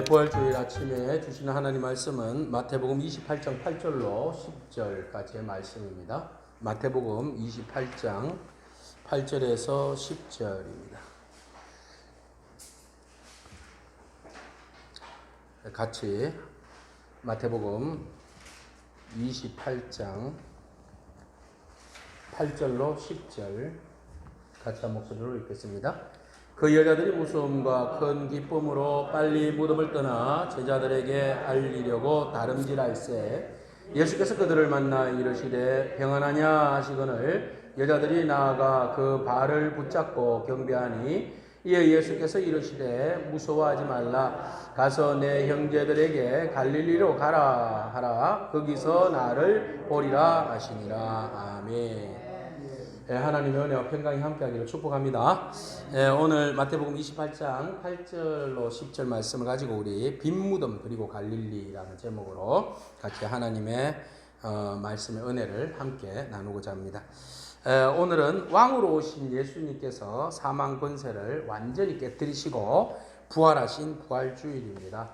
부활주일 아침에 주시는 하나님 말씀은 마태복음 28장 8절로 10절까지의 말씀입니다. 마태복음 28장 8절에서 10절입니다. 같이 마태복음 28장 8절로 10절 같이 한 목소리로 읽겠습니다. 그 여자들이 무서움과 큰 기쁨으로 빨리 무덤을 떠나 제자들에게 알리려고 다름질할세 예수께서 그들을 만나 이르시되 평안하냐 하시거늘 여자들이 나아가 그 발을 붙잡고 경배하니 이에 예수께서 이르시되 무서워하지 말라 가서 내 형제들에게 갈릴리로 가라 하라 거기서 나를 보리라 하시니라. 아멘. 하나님의 은혜와 평강이 함께하기를 축복합니다. 오늘 마태복음 28장 8절로 10절 말씀을 가지고 우리 빈 무덤 그리고 갈릴리라는 제목으로 같이 하나님의 말씀의 은혜를 함께 나누고자 합니다. 오늘은 왕으로 오신 예수님께서 사망 권세를 완전히 깨뜨리시고 부활하신 부활주일입니다.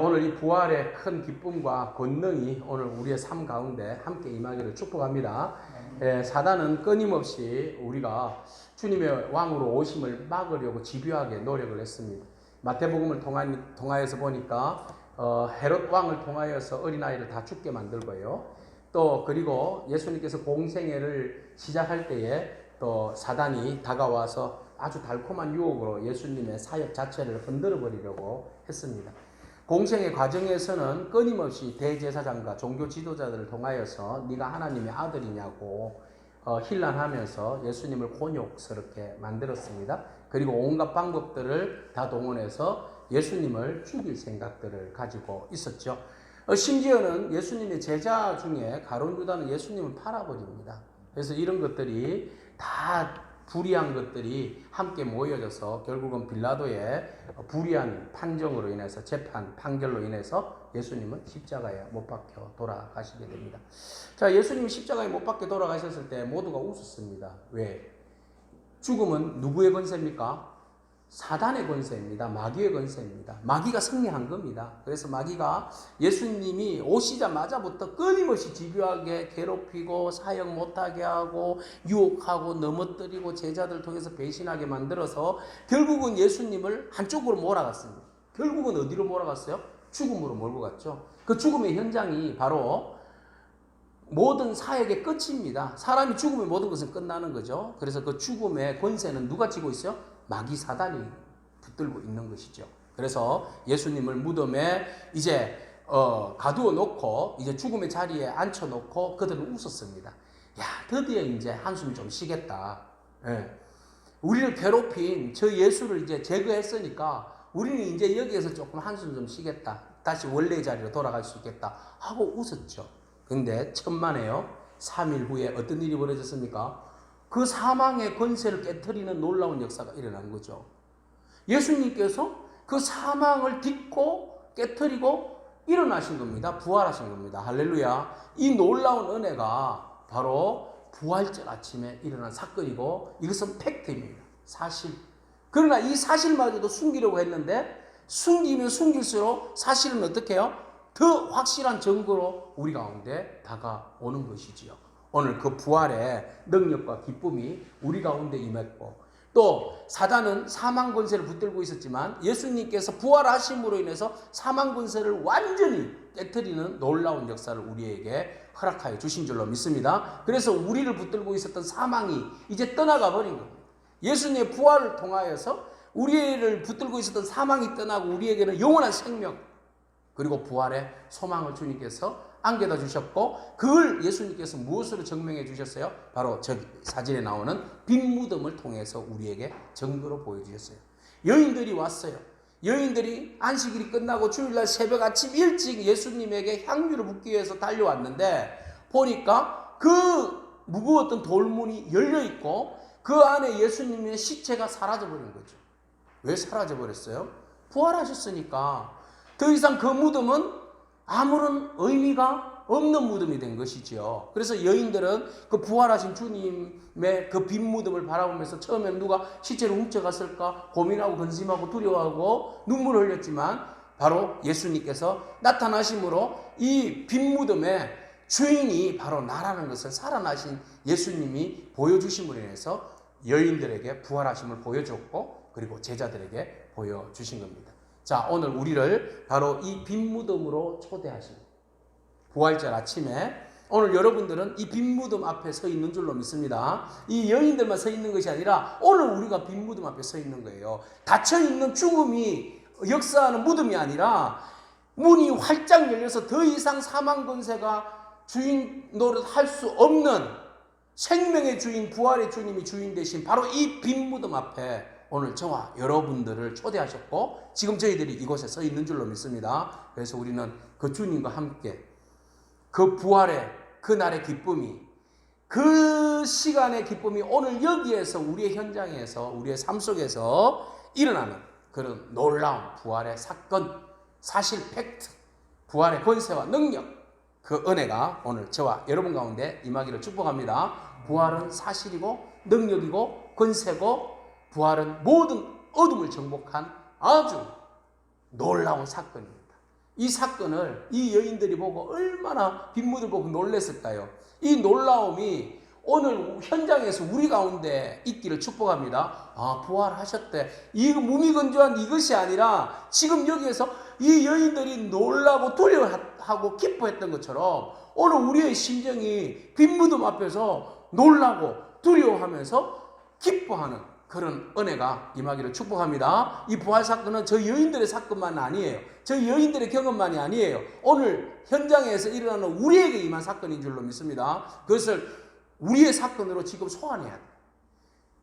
오늘 이 부활의 큰 기쁨과 권능이 오늘 우리의 삶 가운데 함께 임하기를 축복합니다. 사단은 끊임없이 우리가 주님의 왕으로 오심을 막으려고 집요하게 노력을 했습니다. 마태복음을 통하여서 보니까 헤롯 왕을 통하여서 어린아이를 다 죽게 만들고요. 또 그리고 예수님께서 공생애를 시작할 때에 또 사단이 다가와서 아주 달콤한 유혹으로 예수님의 사역 자체를 흔들어 버리려고 했습니다. 공생의 과정에서는 끊임없이 대제사장과 종교 지도자들을 통하여서 네가 하나님의 아들이냐고 힐난하면서 예수님을 곤욕스럽게 만들었습니다. 그리고 온갖 방법들을 다 동원해서 예수님을 죽일 생각들을 가지고 있었죠. 심지어는 예수님의 제자 중에 가룟 유다는 예수님을 팔아버립니다. 그래서 이런 것들이 다 불의한 것들이 함께 모여져서 결국은 빌라도의 불의한 판정으로 인해서 판결로 인해서 예수님은 십자가에 못 박혀 돌아가시게 됩니다. 자, 예수님이 십자가에 못 박혀 돌아가셨을 때 모두가 웃었습니다. 왜? 죽음은 누구의 권세입니까? 사단의 권세입니다. 마귀의 권세입니다. 마귀가 승리한 겁니다. 그래서 마귀가 예수님이 오시자마자부터 끊임없이 집요하게 괴롭히고 사역 못하게 하고 유혹하고 넘어뜨리고 제자들 통해서 배신하게 만들어서 결국은 예수님을 한쪽으로 몰아갔습니다. 결국은 어디로 몰아갔어요? 죽음으로 몰고 갔죠. 그 죽음의 현장이 바로 모든 사역의 끝입니다. 사람이 죽으면 모든 것은 끝나는 거죠. 그래서 그 죽음의 권세는 누가 쥐고 있어요? 마귀 사단이 붙들고 있는 것이죠. 그래서 예수님을 무덤에 이제 가두어 놓고 이제 죽음의 자리에 앉혀 놓고 그들은 웃었습니다. 야, 드디어 이제 한숨 좀 쉬겠다. 예. 우리를 괴롭힌 저 예수를 이제 제거했으니까 우리는 이제 여기에서 조금 한숨 좀 쉬겠다. 다시 원래의 자리로 돌아갈 수 있겠다 하고 웃었죠. 근데 천만에요. 3일 후에 어떤 일이 벌어졌습니까? 그 사망의 권세를 깨트리는 놀라운 역사가 일어난 거죠. 예수님께서 그 사망을 딛고 깨트리고 일어나신 겁니다. 부활하신 겁니다. 할렐루야. 이 놀라운 은혜가 바로 부활절 아침에 일어난 사건이고 이것은 팩트입니다. 사실. 그러나 이 사실마저도 숨기려고 했는데 숨기면 숨길수록 사실은 어떻게 해요? 더 확실한 증거로 우리 가운데 다가오는 것이지요. 오늘 그 부활의 능력과 기쁨이 우리 가운데 임했고 또 사단은 사망 권세를 붙들고 있었지만 예수님께서 부활하심으로 인해서 사망 권세를 완전히 깨트리는 놀라운 역사를 우리에게 허락하여 주신 줄로 믿습니다. 그래서 우리를 붙들고 있었던 사망이 이제 떠나가 버린 겁니다. 예수님의 부활을 통하여서 우리를 붙들고 있었던 사망이 떠나고 우리에게는 영원한 생명 그리고 부활의 소망을 주님께서 안겨다 주셨고 그걸 예수님께서 무엇으로 증명해 주셨어요? 바로 저 사진에 나오는 빈 무덤을 통해서 우리에게 증거로 보여주셨어요. 여인들이 왔어요. 여인들이 안식일이 끝나고 주일날 새벽 아침 일찍 예수님에게 향유를 붓기 위해서 달려왔는데 보니까 그 무거웠던 돌문이 열려있고 그 안에 예수님의 시체가 사라져버린 거죠. 왜 사라져버렸어요? 부활하셨으니까 더 이상 그 무덤은 아무런 의미가 없는 무덤이 된 것이지요. 그래서 여인들은 그 부활하신 주님의 그 빈 무덤을 바라보면서 처음에는 누가 시체를 훔쳐갔을까 고민하고 근심하고 두려워하고 눈물을 흘렸지만 바로 예수님께서 나타나심으로 이 빈 무덤의 주인이 바로 나라는 것을 살아나신 예수님이 보여주심으로 인해서 여인들에게 부활하심을 보여줬고 그리고 제자들에게 보여주신 겁니다. 자, 오늘 우리를 바로 이 빈 무덤으로 초대하신 부활절 아침에 오늘 여러분들은 이 빈 무덤 앞에 서 있는 줄로 믿습니다. 이 여인들만 서 있는 것이 아니라 오늘 우리가 빈 무덤 앞에 서 있는 거예요. 닫혀있는 죽음이 역사하는 무덤이 아니라 문이 활짝 열려서 더 이상 사망 권세가 주인 노릇할 수 없는 생명의 주인, 부활의 주님이 주인 되신 바로 이 빈 무덤 앞에 오늘 저와 여러분들을 초대하셨고 지금 저희들이 이곳에 서 있는 줄로 믿습니다. 그래서 우리는 그 주님과 함께 그 부활의 그날의 기쁨이, 그 시간의 기쁨이 오늘 여기에서 우리의 현장에서 우리의 삶 속에서 일어나는 그런 놀라운 부활의 사건, 사실 팩트, 부활의 권세와 능력, 그 은혜가 오늘 저와 여러분 가운데 임하기를 축복합니다. 부활은 사실이고 능력이고 권세고 부활은 모든 어둠을 정복한 아주 놀라운 사건입니다. 이 사건을 이 여인들이 보고 얼마나 빈무들 보고 놀랐을까요? 이 놀라움이 오늘 현장에서 우리 가운데 있기를 축복합니다. 아, 부활하셨대. 이 무미건조한 이것이 아니라 지금 여기에서 이 여인들이 놀라고 두려워하고 기뻐했던 것처럼 오늘 우리의 심정이 빈무덤 앞에서 놀라고 두려워하면서 기뻐하는 그런 은혜가 임하기를 축복합니다. 이 부활 사건은 저 여인들의 사건만 아니에요. 저 여인들의 경험만이 아니에요. 오늘 현장에서 일어나는 우리에게 임한 사건인 줄로 믿습니다. 그것을 우리의 사건으로 지금 소환해야 돼요.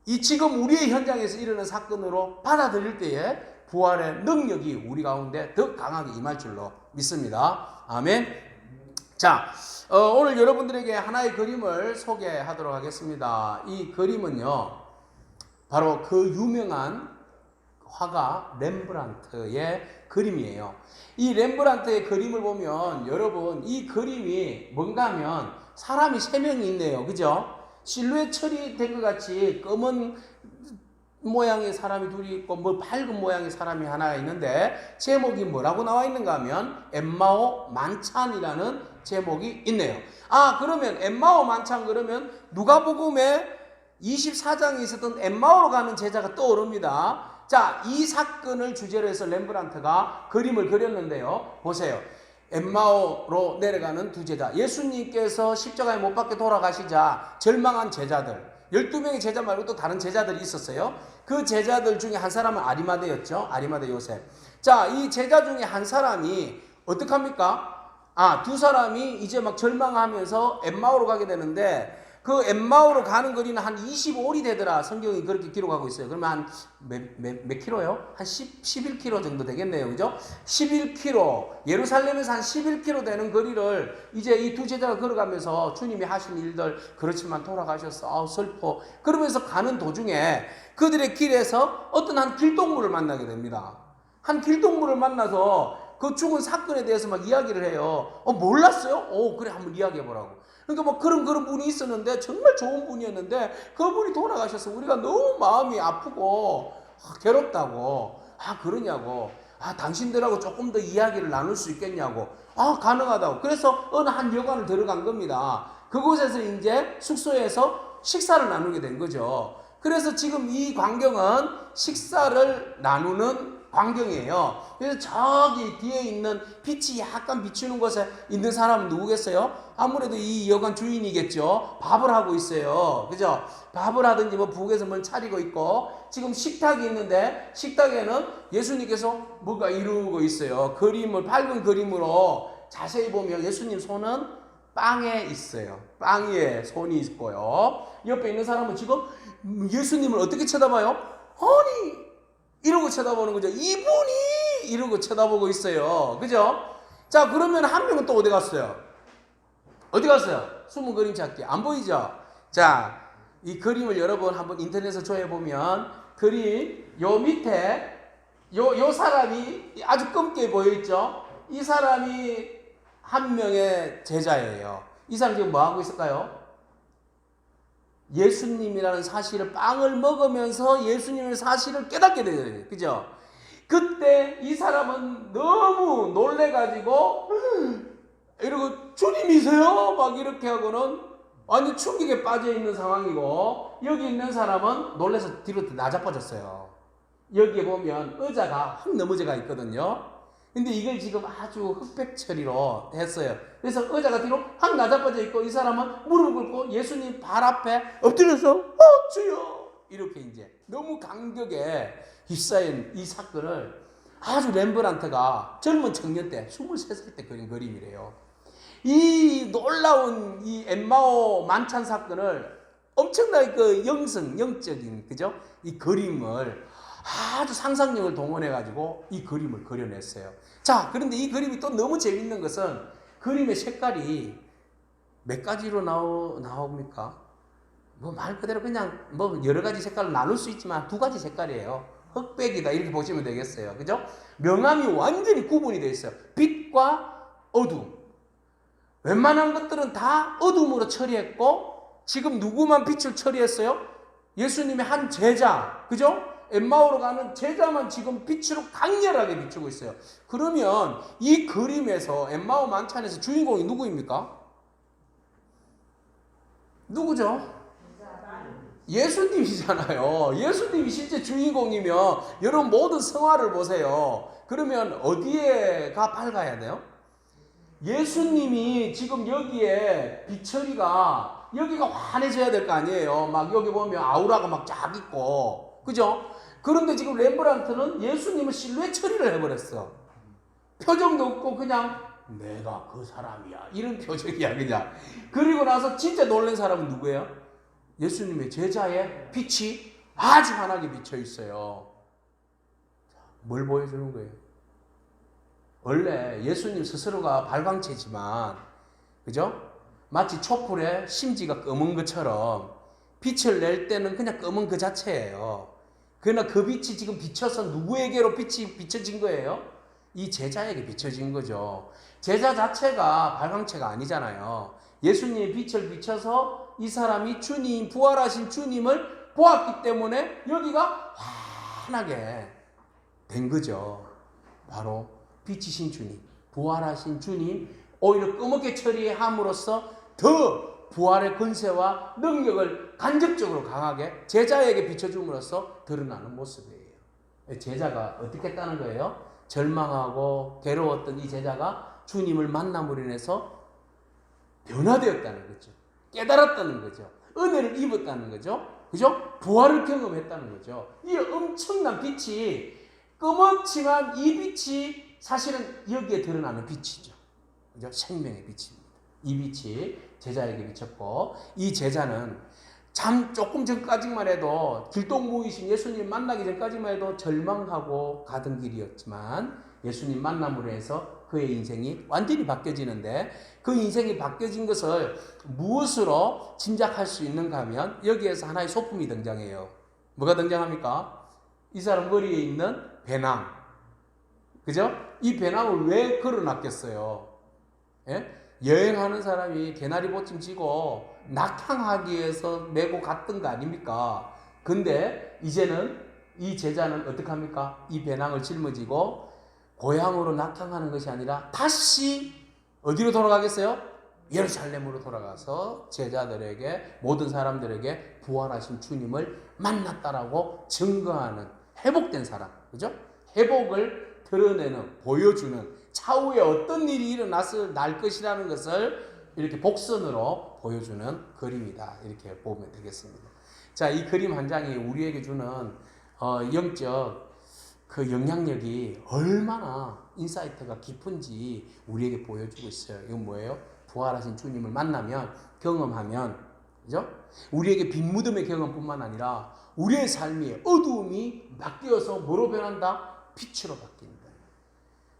이 지금 우리의 현장에서 일어나는 사건으로 받아들일 때에 부활의 능력이 우리 가운데 더 강하게 임할 줄로 믿습니다. 아멘. 자, 오늘 여러분들에게 하나의 그림을 소개하도록 하겠습니다. 이 그림은요, 바로 그 유명한 화가 렘브란트의 그림이에요. 이 렘브란트의 그림을 보면 여러분 이 그림이 뭔가 하면 사람이 3명이 있네요. 그죠? 실루엣 처리된 것 같이 검은 모양의 사람이 둘이 있고 뭐 밝은 모양의 사람이 하나가 있는데 제목이 뭐라고 나와 있는가 하면 엠마오 만찬이라는 제목이 있네요. 아, 그러면 엠마오 만찬 그러면 누가복음에 24장에 있었던 엠마오로 가는 제자가 떠오릅니다. 자, 이 사건을 주제로 해서 렘브란트가 그림을 그렸는데요. 보세요. 엠마오로 내려가는 두 제자. 예수님께서 십자가에 못 박혀 돌아가시자 절망한 제자들. 12명의 제자 말고 또 다른 제자들이 있었어요. 그 제자들 중에 한 사람은 아리마대였죠. 아리마대 요셉. 자, 이 제자 중에 한 사람이 어떡합니까? 아, 두 사람이 이제 막 절망하면서 엠마오로 가게 되는데 그 엠마오로 가는 거리는 한 25일이 되더라. 성경이 그렇게 기록하고 있어요. 그러면 한 몇 킬로요? 한 11킬로 정도 되겠네요. 그죠? 11킬로. 예루살렘에서 한 11킬로 되는 거리를 이제 이 두 제자가 걸어가면서 주님이 하신 일들, 그렇지만 돌아가셨어. 아우, 슬퍼. 그러면서 가는 도중에 그들의 길에서 어떤 한 길동무를 만나게 됩니다. 한 길동무를 만나서 그 죽은 사건에 대해서 막 이야기를 해요. 몰랐어요? 그래, 한번 이야기해보라고. 그러니까 뭐 그런 분이 있었는데 정말 좋은 분이었는데 그분이 돌아가셔서 우리가 너무 마음이 아프고 괴롭다고. 그러냐고. 당신들하고 조금 더 이야기를 나눌 수 있겠냐고. 가능하다고. 그래서 어느 한 여관을 들어간 겁니다. 그곳에서 이제 숙소에서 식사를 나누게 된 거죠. 그래서 지금 이 광경은 식사를 나누는 광경이에요. 그래서 저기 뒤에 있는 빛이 약간 비추는 곳에 있는 사람은 누구겠어요? 아무래도 이 여관 주인이겠죠. 밥을 하고 있어요. 그죠? 밥을 하든지 뭐 부엌에서 뭘 차리고 있고 지금 식탁이 있는데 식탁에는 예수님께서 뭔가 이루고 있어요. 밝은 그림으로 자세히 보면 예수님 손은 빵에 있어요. 빵 위에 손이 있고요. 옆에 있는 사람은 지금 예수님을 어떻게 쳐다봐요? 아니, 이러고 쳐다보는 거죠. 이분이 이러고 쳐다보고 있어요. 그죠? 자, 그러면 한 명은 또 어디 갔어요? 어디 갔어요? 숨은 그림 찾기. 안 보이죠? 자, 이 그림을 여러분 한번 인터넷에서 조회해보면 그림 요 밑에 요 사람이 아주 검게 보여있죠? 이 사람이 한 명의 제자예요. 이 사람 지금 뭐 하고 있을까요? 예수님이라는 사실을 빵을 먹으면서 예수님의 사실을 깨닫게 되거든요. 그죠? 그때 이 사람은 너무 놀래가지고 이러고 주님이세요? 막 이렇게 하고는 완전 충격에 빠져 있는 상황이고, 여기 있는 사람은 놀래서 뒤로 나자빠졌어요. 여기에 보면 의자가 확 넘어져가 있거든요. 근데 이걸 지금 아주 흑백 처리로 했어요. 그래서 의자가 뒤로 확 나자빠져 있고, 이 사람은 무릎을 꿇고 예수님 발 앞에 엎드려서 주여! 이렇게 이제 너무 감격에 휩싸인 이 사건을 아주 렘브란트가 젊은 청년 때 23살 때 그린 그림이래요. 이 놀라운 이 엠마오 만찬 사건을 엄청나게 그 영적인, 그죠? 이 그림을 아주 상상력을 동원해가지고 이 그림을 그려냈어요. 자, 그런데 이 그림이 또 너무 재밌는 것은 그림의 색깔이 몇 가지로 나옵니까? 뭐 말 그대로 그냥 뭐 여러 가지 색깔로 나눌 수 있지만 두 가지 색깔이에요. 흑백이다 이렇게 보시면 되겠어요. 그죠? 명암이 완전히 구분이 되어 있어요. 빛과 어둠. 웬만한 것들은 다 어둠으로 처리했고, 지금 누구만 빛을 처리했어요? 예수님의 한 제자, 그죠? 엠마오로 가는 제자만 지금 빛으로 강렬하게 비추고 있어요. 그러면 이 그림에서, 엠마오 만찬에서 주인공이 누구입니까? 누구죠? 예수님이잖아요. 예수님이 실제 주인공이면 여러분 모든 성화를 보세요. 그러면 어디에가 밝아야 돼요? 예수님이 지금 여기에 빛처리가 여기가 환해져야 될 거 아니에요. 막 여기 보면 아우라가 막 쫙 있고, 그죠? 그런데 지금 렘브란트는 예수님을 실루엣 처리를 해버렸어. 표정도 없고 그냥 내가 그 사람이야 이런 표정이야 그냥. 그리고 나서 진짜 놀란 사람은 누구예요? 예수님의 제자의 빛이 아주 환하게 비쳐 있어요. 뭘 보여주는 거예요? 원래 예수님 스스로가 발광체지만, 그죠? 마치 촛불에 심지가 검은 것처럼 빛을 낼 때는 그냥 검은 그 자체예요. 그러나 그 빛이 지금 비쳐서 누구에게로 빛이 비춰진 거예요? 이 제자에게 비춰진 거죠. 제자 자체가 발광체가 아니잖아요. 예수님의 빛을 비춰서 이 사람이 주님, 부활하신 주님을 보았기 때문에 여기가 환하게 된 거죠. 바로 빛이신 주님, 부활하신 주님, 오히려 꺼멓게 처리함으로써 더 부활의 권세와 능력을 간접적으로 강하게 제자에게 비춰줌으로써 드러나는 모습이에요. 제자가 어떻게 했다는 거예요? 절망하고 괴로웠던 이 제자가 주님을 만남으로 인해서 변화되었다는 거죠. 깨달았다는 거죠. 은혜를 입었다는 거죠. 그죠? 부활을 경험했다는 거죠. 이 엄청난 빛이, 검었지만 이 빛이 사실은 여기에 드러나는 빛이죠. 그죠? 생명의 빛입니다. 이 빛이 제자에게 비쳤고, 이 제자는 참 조금 전까지만 해도 길동무이신 예수님 만나기 전까지만 해도 절망하고 가던 길이었지만, 예수님 만남으로 해서 그의 인생이 완전히 바뀌어지는데, 그 인생이 바뀌어진 것을 무엇으로 짐작할 수 있는가 하면 여기에서 하나의 소품이 등장해요. 뭐가 등장합니까? 이 사람 머리에 있는 배낭. 그죠? 이 배낭을 왜 걸어놨겠어요? 예? 여행하는 사람이 개나리 보침 지고 낙향하기 위해서 메고 갔던 거 아닙니까? 근데 이제는 이 제자는 어떻게 합니까? 이 배낭을 짊어지고 고향으로 낙향하는 것이 아니라 다시 어디로 돌아가겠어요? 예루살렘으로 돌아가서 제자들에게, 모든 사람들에게 부활하신 주님을 만났다라고 증거하는 회복된 사람. 그죠? 회복을 드러내는, 보여주는, 차후에 어떤 일이 날 것이라는 것을 이렇게 복선으로 보여주는 그림이다. 이렇게 보면 되겠습니다. 자, 이 그림 한 장이 우리에게 주는 영적 그 영향력이 얼마나 인사이트가 깊은지 우리에게 보여주고 있어요. 이건 뭐예요? 부활하신 주님을 만나면, 경험하면, 그죠? 우리에게 빈 무덤의 경험뿐만 아니라 우리의 삶이 어두움이 바뀌어서 뭐로 변한다? 빛으로 바뀐다.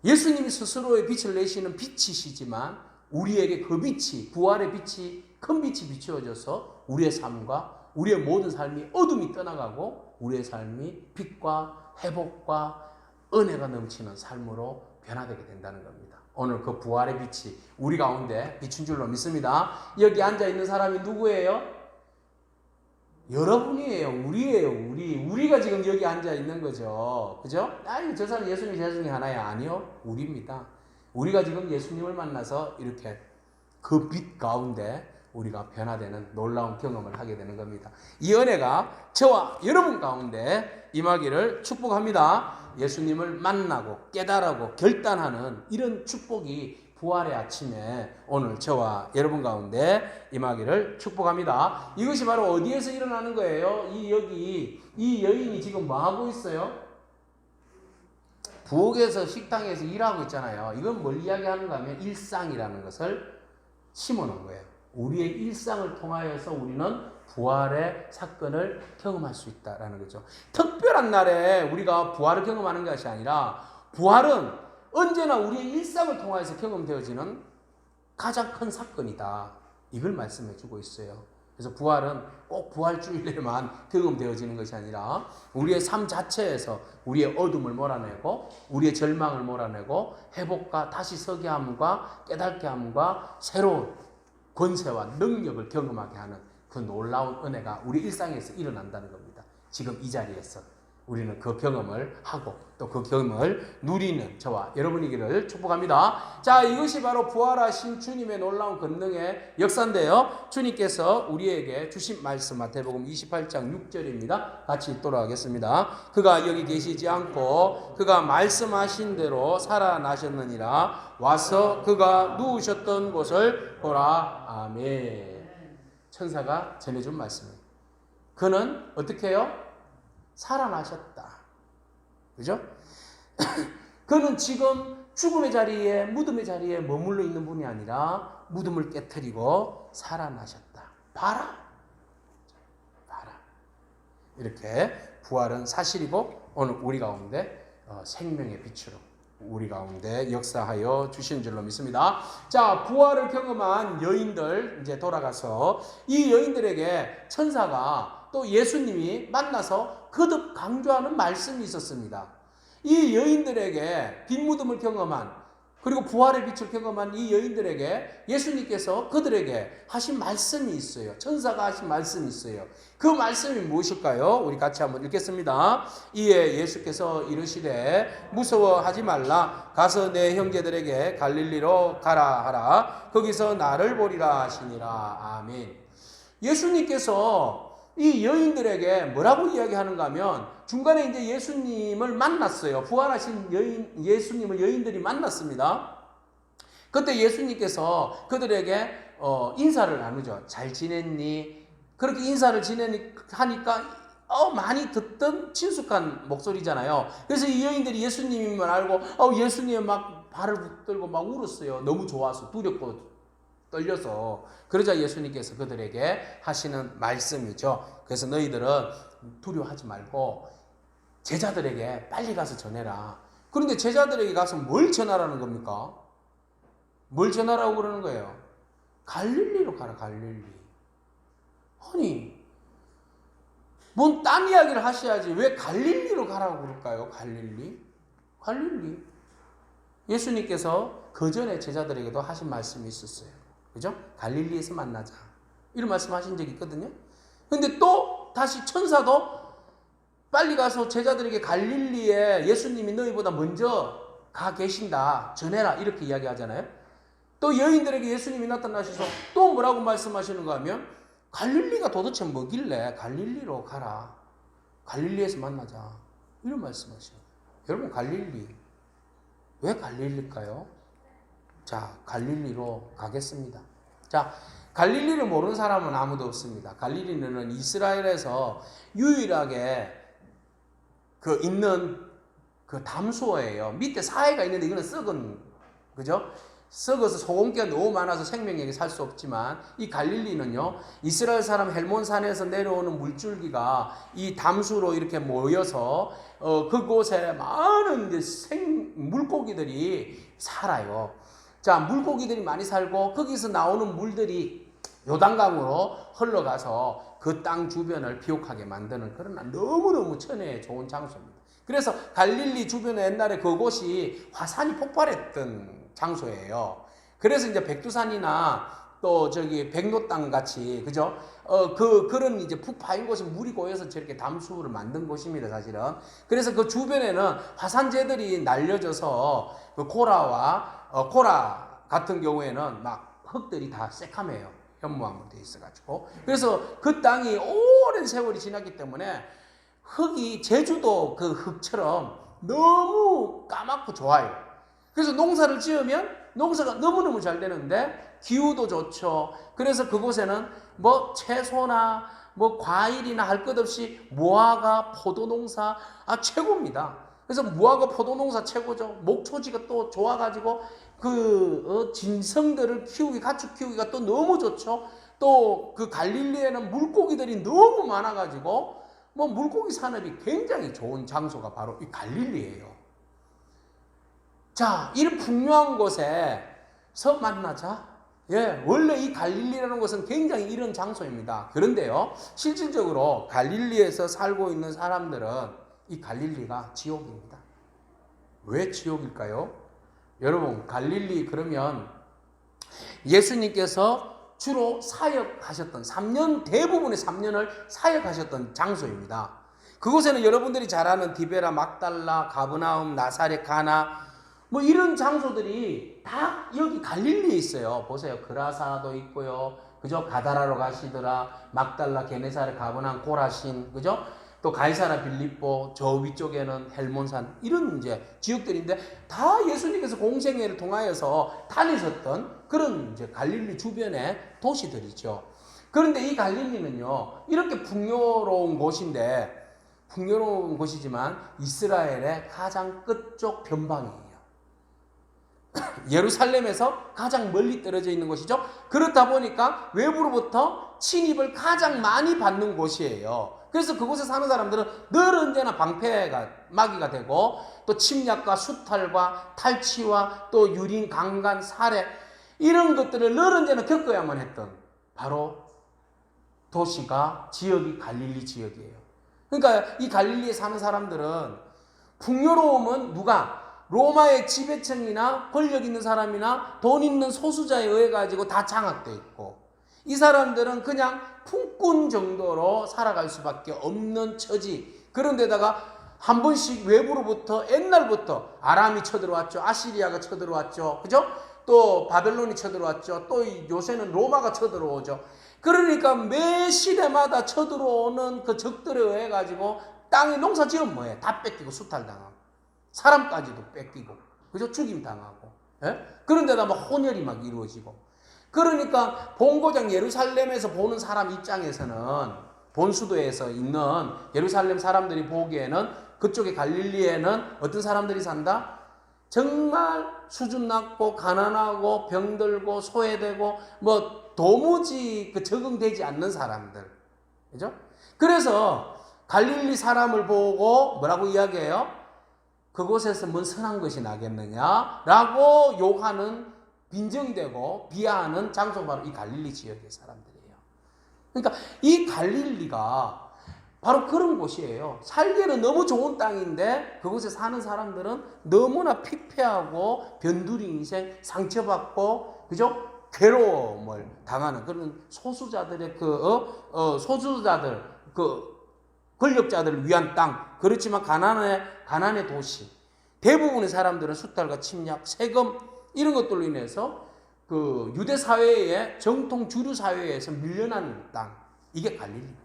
예수님이 스스로의 빛을 내시는 빛이시지만 우리에게 그 빛이, 부활의 빛이, 큰 빛이 비추어져서 우리의 삶과 우리의 모든 삶이 어둠이 떠나가고 우리의 삶이 빛과 회복과 은혜가 넘치는 삶으로 변화되게 된다는 겁니다. 오늘 그 부활의 빛이 우리 가운데 비춘 줄로 믿습니다. 여기 앉아있는 사람이 누구예요? 여러분이에요. 우리예요. 우리가 지금 여기 앉아 있는 거죠. 그죠? 아니, 저 사람 예수님 제 중에 하나야. 아니요. 우리입니다. 우리가 지금 예수님을 만나서 이렇게 그 빛 가운데 우리가 변화되는 놀라운 경험을 하게 되는 겁니다. 이 은혜가 저와 여러분 가운데 임하기를 축복합니다. 예수님을 만나고 깨달고 결단하는 이런 축복이 부활의 아침에 오늘 저와 여러분 가운데 임하기를 축복합니다. 이것이 바로 어디에서 일어나는 거예요? 이 여인이 지금 뭐 하고 있어요? 부엌에서 식당에서 일하고 있잖아요. 이건 뭘 이야기하는가 하면 일상이라는 것을 심어놓은 거예요. 우리의 일상을 통하여서 우리는 부활의 사건을 경험할 수 있다라는 거죠. 특별한 날에 우리가 부활을 경험하는 것이 아니라 부활은 언제나 우리의 일상을 통하여서 경험되어지는 가장 큰 사건이다. 이걸 말씀해 주고 있어요. 그래서 부활은 꼭 부활주일에만 경험되어지는 것이 아니라 우리의 삶 자체에서 우리의 어둠을 몰아내고 우리의 절망을 몰아내고 회복과 다시 서게 함과 깨닫게 함과 새로운 권세와 능력을 경험하게 하는 그 놀라운 은혜가 우리 일상에서 일어난다는 겁니다. 지금 이 자리에서 우리는 그 경험을 하고 또 그 경험을 누리는 저와 여러분이기를 축복합니다. 자, 이것이 바로 부활하신 주님의 놀라운 권능의 역사인데요. 주님께서 우리에게 주신 말씀 마태복음 28장 6절입니다. 같이 읽도록 하겠습니다. 그가 여기 계시지 않고 그가 말씀하신 대로 살아나셨느니라. 와서 그가 누우셨던 곳을 보라. 아멘. 천사가 전해준 말씀입니다. 그는 어떻게 해요? 살아나셨다. 그죠? 그는 지금 죽음의 자리에, 무덤의 자리에 머물러 있는 분이 아니라 무덤을 깨트리고 살아나셨다. 봐라. 이렇게 부활은 사실이고 오늘 우리 가운데 생명의 빛으로 우리 가운데 역사하여 주신 줄로 믿습니다. 자, 부활을 경험한 여인들 이제 돌아가서 이 여인들에게 천사가 또 예수님이 만나서 거듭 강조하는 말씀이 있었습니다. 이 여인들에게 빈무덤을 경험한 그리고 부활의 빛을 경험한 이 여인들에게 예수님께서 그들에게 하신 말씀이 있어요. 천사가 하신 말씀이 있어요. 그 말씀이 무엇일까요? 우리 같이 한번 읽겠습니다. 이에 예수께서 이르시되 무서워하지 말라. 가서 내 형제들에게 갈릴리로 가라 하라. 거기서 나를 보리라 하시니라. 아멘. 예수님께서 이 여인들에게 뭐라고 이야기하는가 하면 중간에 이제 예수님을 만났어요. 부활하신 예수님을 여인들이 만났습니다. 그때 예수님께서 그들에게 인사를 나누죠. 잘 지냈니? 그렇게 인사를 하니까 많이 듣던 친숙한 목소리잖아요. 그래서 이 여인들이 예수님임을 알고 예수님 막 발을 붙들고 막 울었어요. 너무 좋아서 두렵고 떨려서. 그러자 예수님께서 그들에게 하시는 말씀이죠. 그래서 너희들은 두려워하지 말고 제자들에게 빨리 가서 전해라. 그런데 제자들에게 가서 뭘 전하라는 겁니까? 뭘 전하라고 그러는 거예요? 갈릴리로 가라. 갈릴리. 아니, 뭔 딴 이야기를 하셔야지 왜 갈릴리로 가라고 그럴까요? 갈릴리? 예수님께서 그 전에 제자들에게도 하신 말씀이 있었어요. 그죠? 갈릴리에서 만나자. 이런 말씀 하신 적이 있거든요. 근데 또 다시 천사도 빨리 가서 제자들에게 갈릴리에 예수님이 너희보다 먼저 가 계신다. 전해라. 이렇게 이야기하잖아요. 또 여인들에게 예수님이 나타나셔서 또 뭐라고 말씀하시는가 하면 갈릴리가 도대체 뭐길래 갈릴리로 가라. 갈릴리에서 만나자. 이런 말씀하셔요. 여러분, 갈릴리. 왜 갈릴리일까요? 자, 갈릴리로 가겠습니다. 자, 갈릴리를 모르는 사람은 아무도 없습니다. 갈릴리는 이스라엘에서 유일하게 있는 담수어예요. 밑에 사해가 있는데 이거는 썩은, 그죠? 썩어서 소금기가 너무 많아서 생명에게 살 수 없지만 이 갈릴리는요, 이스라엘 사람 헬몬산에서 내려오는 물줄기가 이 담수로 이렇게 모여서 그곳에 많은 물고기들이 살아요. 자, 물고기들이 많이 살고 거기서 나오는 물들이 요단강으로 흘러가서 그 땅 주변을 비옥하게 만드는 그런 너무너무 천혜의 좋은 장소입니다. 그래서 갈릴리 주변에 옛날에 그곳이 화산이 폭발했던 장소예요. 그래서 이제 백두산이나 또 저기 백로 땅 같이, 그죠? 그런 이제 푹 파인 곳이 물이 고여서 저렇게 담수를 만든 곳입니다, 사실은. 그래서 그 주변에는 화산재들이 날려져서 그 코라 같은 경우에는 막 흙들이 다 새카매요. 현무암으로 되어 있어가지고. 그래서 그 땅이 오랜 세월이 지났기 때문에 흙이 제주도 그 흙처럼 너무 까맣고 좋아요. 그래서 농사를 지으면 농사가 너무너무 잘 되는데 기후도 좋죠. 그래서 그곳에는 뭐 채소나 뭐 과일이나 할 것 없이 무화과, 포도농사 최고입니다. 그래서 무화과, 포도농사 최고죠. 목초지가 또 좋아가지고 진성들을 가축 키우기가 또 너무 좋죠. 또 그 갈릴리에는 물고기들이 너무 많아가지고 뭐 물고기 산업이 굉장히 좋은 장소가 바로 이 갈릴리예요. 자, 이런 풍요한 곳에서 만나자. 예, 원래 이 갈릴리라는 곳은 굉장히 이런 장소입니다. 그런데요, 실질적으로 갈릴리에서 살고 있는 사람들은 이 갈릴리가 지옥입니다. 왜 지옥일까요? 여러분, 갈릴리 그러면 예수님께서 주로 사역하셨던 3년, 대부분의 3년을 사역하셨던 장소입니다. 그곳에는 여러분들이 잘 아는 디베라, 막달라, 가브나움, 나사렛, 가나 뭐 이런 장소들이 다 여기 갈릴리에 있어요. 보세요. 그라사도 있고요. 그죠? 가다라로 가시더라, 막달라, 게네사렛, 가브나움, 고라신, 그죠? 또 가이사라 빌립보, 저 위쪽에는 헬몬산, 이런 이제 지역들인데 다 예수님께서 공생애를 통하여서 다니셨던 그런 이제 갈릴리 주변의 도시들이죠. 그런데 이 갈릴리는요, 이렇게 풍요로운 곳이지만 이스라엘의 가장 끝쪽 변방이에요. 예루살렘에서 가장 멀리 떨어져 있는 곳이죠. 그렇다 보니까 외부로부터 침입을 가장 많이 받는 곳이에요. 그래서 그곳에 사는 사람들은 늘 언제나 방패가 마귀가 되고 또 침략과 수탈과 탈취와 또 유린, 강간, 살해 이런 것들을 늘 언제나 겪어야만 했던 바로 지역이 갈릴리 지역이에요. 그러니까 이 갈릴리에 사는 사람들은 풍요로움은 누가? 로마의 지배층이나 권력 있는 사람이나 돈 있는 소수자에 의해 가지고 다 장악되어 있고, 이 사람들은 그냥 품꾼 정도로 살아갈 수밖에 없는 처지. 그런데다가 한 번씩 외부로부터 옛날부터 아람이 쳐들어왔죠. 아시리아가 쳐들어왔죠. 그죠? 또 바벨론이 쳐들어왔죠. 또 요새는 로마가 쳐들어오죠. 그러니까 매 시대마다 쳐들어오는 그 적들에 의해 가지고 땅에 농사 지으면 뭐해? 다 뺏기고 수탈당하고 사람까지도 뺏기고, 그죠? 죽임 당하고. 예? 그런데다 막 혼혈이 막 이루어지고. 그러니까 본고장 예루살렘에서 보는 사람 입장에서는, 본수도에서 있는 예루살렘 사람들이 보기에는 그쪽에 갈릴리에는 어떤 사람들이 산다? 정말 수준 낮고 가난하고 병들고 소외되고 뭐 도무지 적응되지 않는 사람들. 그죠? 그래서 갈릴리 사람을 보고 뭐라고 이야기해요? 그곳에서 뭔 선한 것이 나겠느냐라고 욕하는, 빈정되고 비하하는 장소가 바로 이 갈릴리 지역의 사람들이에요. 그러니까 이 갈릴리가 바로 그런 곳이에요. 살기에는 너무 좋은 땅인데 그곳에 사는 사람들은 너무나 피폐하고 변두리 인생, 상처받고, 그죠? 괴로움을 당하는 그런 소수자들의 권력자들을 위한 땅, 그렇지만 가난의 도시. 대부분의 사람들은 수탈과 침략, 세금 이런 것들로 인해서 그 유대 사회의 정통 주류 사회에서 밀려난 땅, 이게 갈릴리입니다.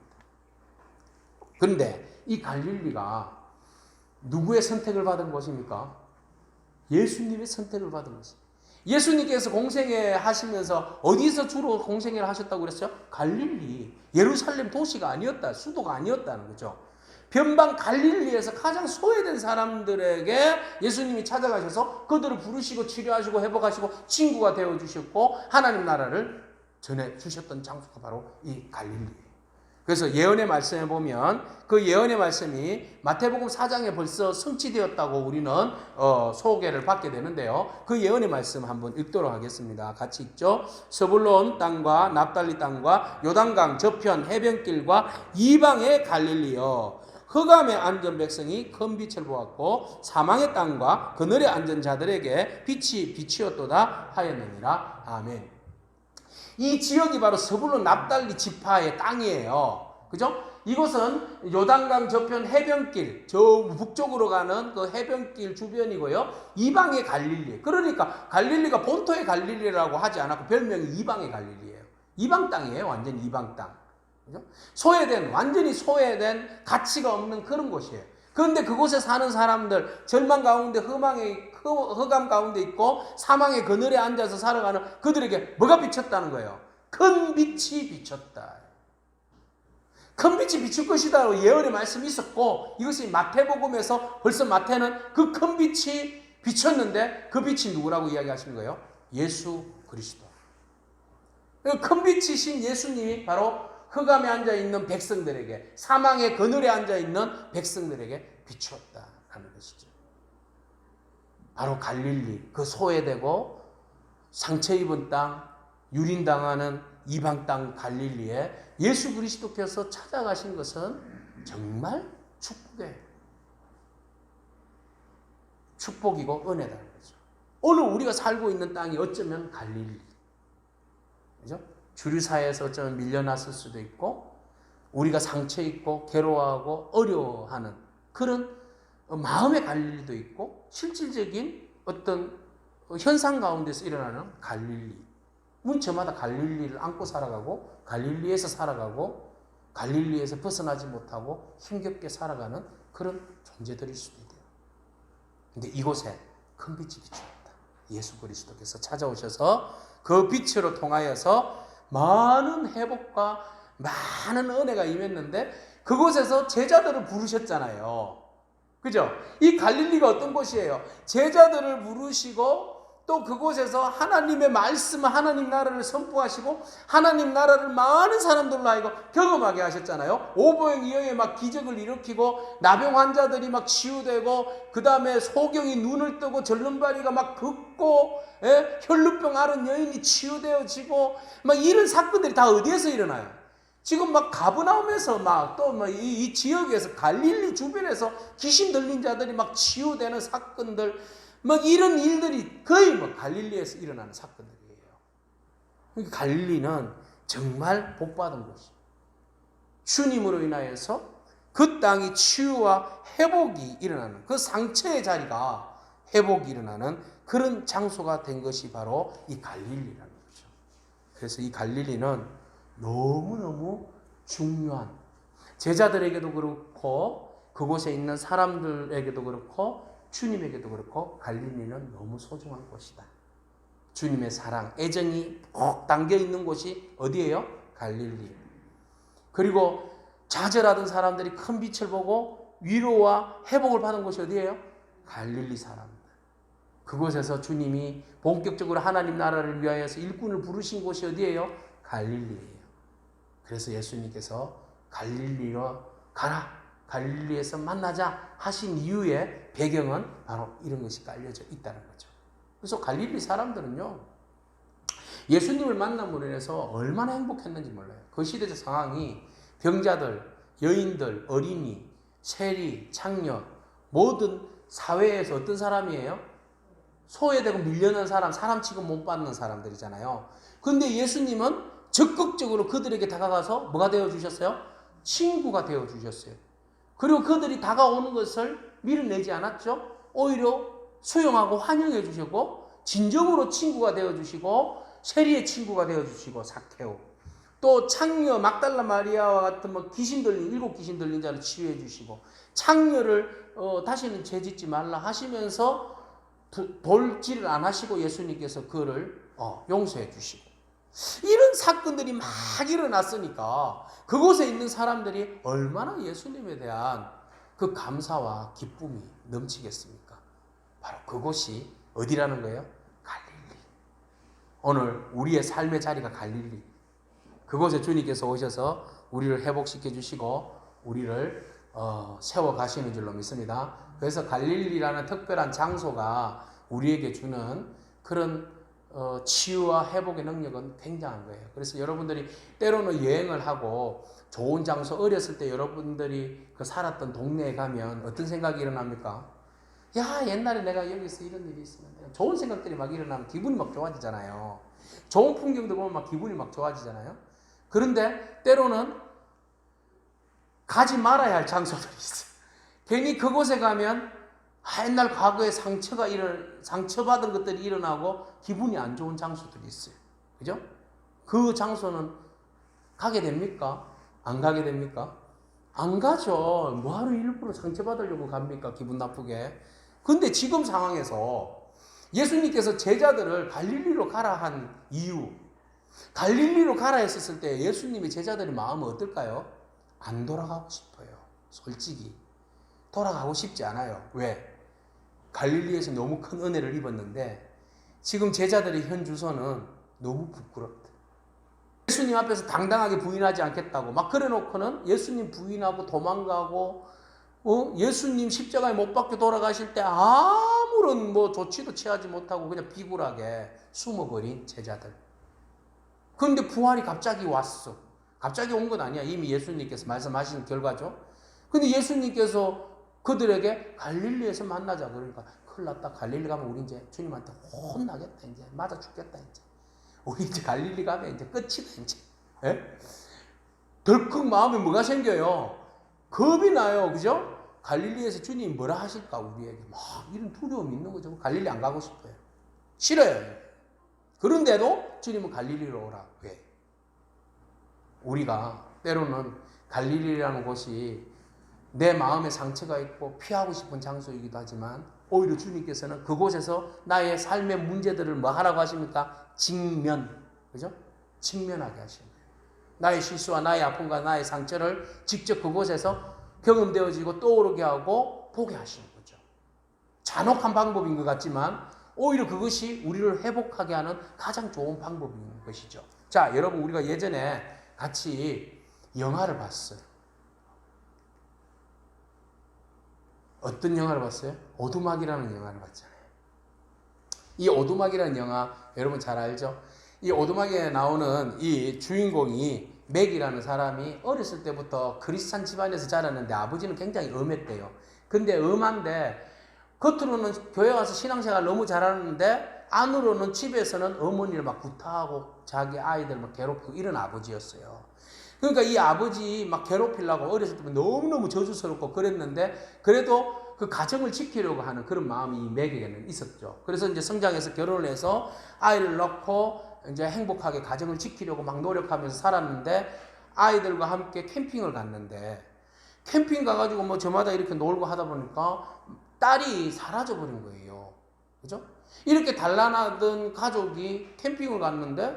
그런데 이 갈릴리가 누구의 선택을 받은 곳입니까? 예수님의 선택을 받은 것입니다. 예수님께서 공생애 하시면서 어디서 주로 공생애를 하셨다고 그랬어요? 갈릴리, 예루살렘 도시가 아니었다, 수도가 아니었다는 거죠. 변방 갈릴리에서 가장 소외된 사람들에게 예수님이 찾아가셔서 그들을 부르시고 치료하시고 회복하시고 친구가 되어주셨고 하나님 나라를 전해주셨던 장소가 바로 이 갈릴리예요. 그래서 예언의 말씀에 보면 그 예언의 말씀이 마태복음 4장에 벌써 성취되었다고 우리는 소개를 받게 되는데요. 그 예언의 말씀 한번 읽도록 하겠습니다. 같이 읽죠. 스불론 땅과 납달리 땅과 요단강 저편 해변길과 이방의 갈릴리여, 흑암에 앉은 백성이 큰 빛을 보았고 사망의 땅과 그늘에 앉은 자들에게 빛이 비치었도다 하였느니라. 아멘. 이 지역이 바로 스불론 납달리 지파의 땅이에요. 그죠? 이곳은 요단강 저편 해변길, 저 북쪽으로 가는 그 해변길 주변이고요. 이방의 갈릴리. 그러니까 갈릴리가 본토의 갈릴리라고 하지 않았고 별명이 이방의 갈릴리예요. 이방 땅이에요. 완전히 이방 땅. 그죠? 완전히 소외된 가치가 없는 그런 곳이에요. 그런데 그곳에 사는 사람들, 절망 가운데 흑암 가운데 있고 사망의 그늘에 앉아서 살아가는 그들에게 뭐가 비쳤다는 거예요? 큰 빛이 비쳤다. 큰 빛이 비출 것이다 예언의 말씀이 있었고, 이것이 마태복음에서 벌써 마태는 그 큰 빛이 비쳤는데 그 빛이 누구라고 이야기하시는 거예요? 예수 그리스도. 큰 빛이신 예수님이 바로 흑암에 앉아있는 백성들에게, 사망의 그늘에 앉아있는 백성들에게 비추었다는 것이죠. 바로 갈릴리, 그 소외되고 상처 입은 땅, 유린당하는 이방 땅 갈릴리에 예수 그리스도께서 찾아가신 것은 정말 축복이고 은혜다는 거죠. 오늘 우리가 살고 있는 땅이 어쩌면 갈릴리, 그죠? 주류사회에서 어쩌면 밀려났을 수도 있고, 우리가 상처 있고 괴로워하고 어려워하는 그런 마음의 갈릴리도 있고, 실질적인 어떤 현상 가운데서 일어나는 갈릴리. 저마다 갈릴리를 안고 살아가고, 갈릴리에서 살아가고, 갈릴리에서 벗어나지 못하고 힘겹게 살아가는 그런 존재들일 수도 있대요. 근데 이곳에 큰 빛이 비추었다. 예수 그리스도께서 찾아오셔서 그 빛으로 통하여서 많은 회복과 많은 은혜가 임했는데, 그곳에서 제자들을 부르셨잖아요. 그죠? 이 갈릴리가 어떤 곳이에요? 제자들을 부르시고 또 그곳에서 하나님의 말씀, 하나님 나라를 선포하시고 하나님 나라를 많은 사람들로 하여금 경험하게 하셨잖아요. 오보행이어에 막 기적을 일으키고 나병 환자들이 막 치유되고, 그 다음에 소경이 눈을 뜨고 절름발이가 막 긋고, 혈루병 앓은 여인이 치유되어지고, 막 이런 사건들이 다 어디에서 일어나요? 지금 막 가브나움에서 막 또 뭐 이 지역에서 갈릴리 주변에서 귀신 들린 자들이 막 치유되는 사건들, 막 이런 일들이 거의 뭐 갈릴리에서 일어나는 사건들이에요. 갈릴리는 정말 복받은 곳이에요. 주님으로 인하여서 그 땅이 치유와 회복이 일어나는, 그 상처의 자리가 회복이 일어나는 그런 장소가 된 것이 바로 이 갈릴리라는 거죠. 그래서 이 갈릴리는 너무너무 중요한, 제자들에게도 그렇고 그곳에 있는 사람들에게도 그렇고 주님에게도 그렇고 갈릴리는 너무 소중한 곳이다. 주님의 사랑, 애정이 꼭 담겨 있는 곳이 어디예요? 갈릴리. 그리고 좌절하던 사람들이 큰 빛을 보고 위로와 회복을 받은 곳이 어디예요? 갈릴리 사람들. 그곳에서 주님이 본격적으로 하나님 나라를 위하여서 일꾼을 부르신 곳이 어디예요? 갈릴리예요. 그래서 예수님께서 갈릴리로 가라, 갈릴리에서 만나자 하신 이유의 배경은 바로 이런 것이 깔려져 있다는 거죠. 그래서 갈릴리 사람들은요, 예수님을 만남으로 인해서 얼마나 행복했는지 몰라요. 그 시대적 상황이 병자들, 여인들, 어린이, 세리, 창녀, 모든 사회에서 어떤 사람이에요? 소외되고 밀려난 사람 취급 못 받는 사람들이잖아요. 그런데 예수님은 적극적으로 그들에게 다가가서 뭐가 되어주셨어요? 친구가 되어주셨어요. 그리고 그들이 다가오는 것을 밀어내지 않았죠. 오히려 수용하고 환영해 주시고, 진정으로 친구가 되어주시고, 세리의 친구가 되어주시고, 삭개오. 또 창녀 막달라 마리아와 같은 뭐 귀신 들린, 7 귀신 들린 자를 치유해 주시고, 창녀를 다시는 죄짓지 말라 하시면서 돌질을 안 하시고 예수님께서 그를 용서해 주시고, 이런 사건들이 막 일어났으니까 그곳에 있는 사람들이 얼마나 예수님에 대한 그 감사와 기쁨이 넘치겠습니까? 바로 그곳이 어디라는 거예요? 갈릴리. 오늘 우리의 삶의 자리가 갈릴리. 그곳에 주님께서 오셔서 우리를 회복시켜 주시고 우리를 세워 가시는 줄로 믿습니다. 그래서 갈릴리라는 특별한 장소가 우리에게 주는 그런 치유와 회복의 능력은 굉장한 거예요. 그래서 여러분들이 때로는 여행을 하고 좋은 장소, 어렸을 때 여러분들이 그 살았던 동네에 가면 어떤 생각이 일어납니까? 야, 옛날에 내가 여기서 이런 일이 있으면, 좋은 생각들이 막 일어나면 기분이 막 좋아지잖아요. 좋은 풍경도 보면 막 기분이 막 좋아지잖아요. 그런데 때로는 가지 말아야 할 장소들이 있어요. 괜히 그곳에 가면 옛날 과거에 상처받은 것들이 일어나고 기분이 안 좋은 장소들이 있어요. 그죠? 그 장소는 가게 됩니까? 안 가게 됩니까? 안 가죠. 뭐하러 일부러 상처받으려고 갑니까? 기분 나쁘게. 근데 지금 상황에서 예수님께서 제자들을 갈릴리로 가라 한 이유, 갈릴리로 가라 했었을 때 예수님의 제자들의 마음은 어떨까요? 안 돌아가고 싶어요. 솔직히. 돌아가고 싶지 않아요. 왜? 갈릴리에서 너무 큰 은혜를 입었는데 지금 제자들의 현 주소는 너무 부끄럽다. 예수님 앞에서 당당하게 부인하지 않겠다고 막 그래놓고는 예수님 부인하고 도망가고 예수님 십자가에 못 박혀 돌아가실 때 아무런 조치도 취하지 못하고 그냥 비굴하게 숨어버린 제자들. 그런데 부활이 갑자기 왔어. 갑자기 온 건 아니야. 이미 예수님께서 말씀하신 결과죠. 근데 예수님께서 그들에게 갈릴리에서 만나자. 그러니까 큰일 났다. 갈릴리 가면 우리 이제 주님한테 혼나겠다. 이제 맞아 죽겠다. 이제 우리 이제 갈릴리 가면 이제 끝이다. 이제 덜컥 마음에 뭐가 생겨요? 겁이 나요. 그죠? 갈릴리에서 주님이 뭐라 하실까 우리에게 막 이런 두려움이 있는 거죠. 갈릴리 안 가고 싶어요. 싫어요. 그런데도 주님은 갈릴리로 오라. 왜? 우리가 때로는 갈릴리라는 곳이 내 마음에 상처가 있고 피하고 싶은 장소이기도 하지만 오히려 주님께서는 그곳에서 나의 삶의 문제들을 뭐 하라고 하십니까? 그죠? 직면하게 하십니다. 나의 실수와 나의 아픔과 나의 상처를 직접 그곳에서 경험되어지고 떠오르게 하고 보게 하시는 거죠. 잔혹한 방법인 것 같지만 오히려 그것이 우리를 회복하게 하는 가장 좋은 방법인 것이죠. 자, 여러분 우리가 예전에 같이 영화를 봤어요. 어떤 영화를 봤어요? 오두막이라는 영화를 봤잖아요. 이 오두막이라는 영화 여러분 잘 알죠? 이 오두막에 나오는 이 주인공이 맥이라는 사람이 어렸을 때부터 크리스찬 집안에서 자랐는데 아버지는 굉장히 엄했대요. 근데 엄한데 겉으로는 교회 와서 신앙생활 너무 잘하는데 안으로는 집에서는 어머니를 막 구타하고 자기 아이들 막 괴롭히고 이런 아버지였어요. 그러니까 이 아버지 막 괴롭히려고 어렸을 때 너무너무 저주스럽고 그랬는데 그래도 그 가정을 지키려고 하는 그런 마음이 이 맥에게는 있었죠. 그래서 이제 성장해서 결혼을 해서 아이를 낳고 이제 행복하게 가정을 지키려고 막 노력하면서 살았는데 아이들과 함께 캠핑을 갔는데 캠핑 가가지고 저마다 이렇게 놀고 하다 보니까 딸이 사라져버린 거예요. 그죠? 이렇게 단란하던 가족이 캠핑을 갔는데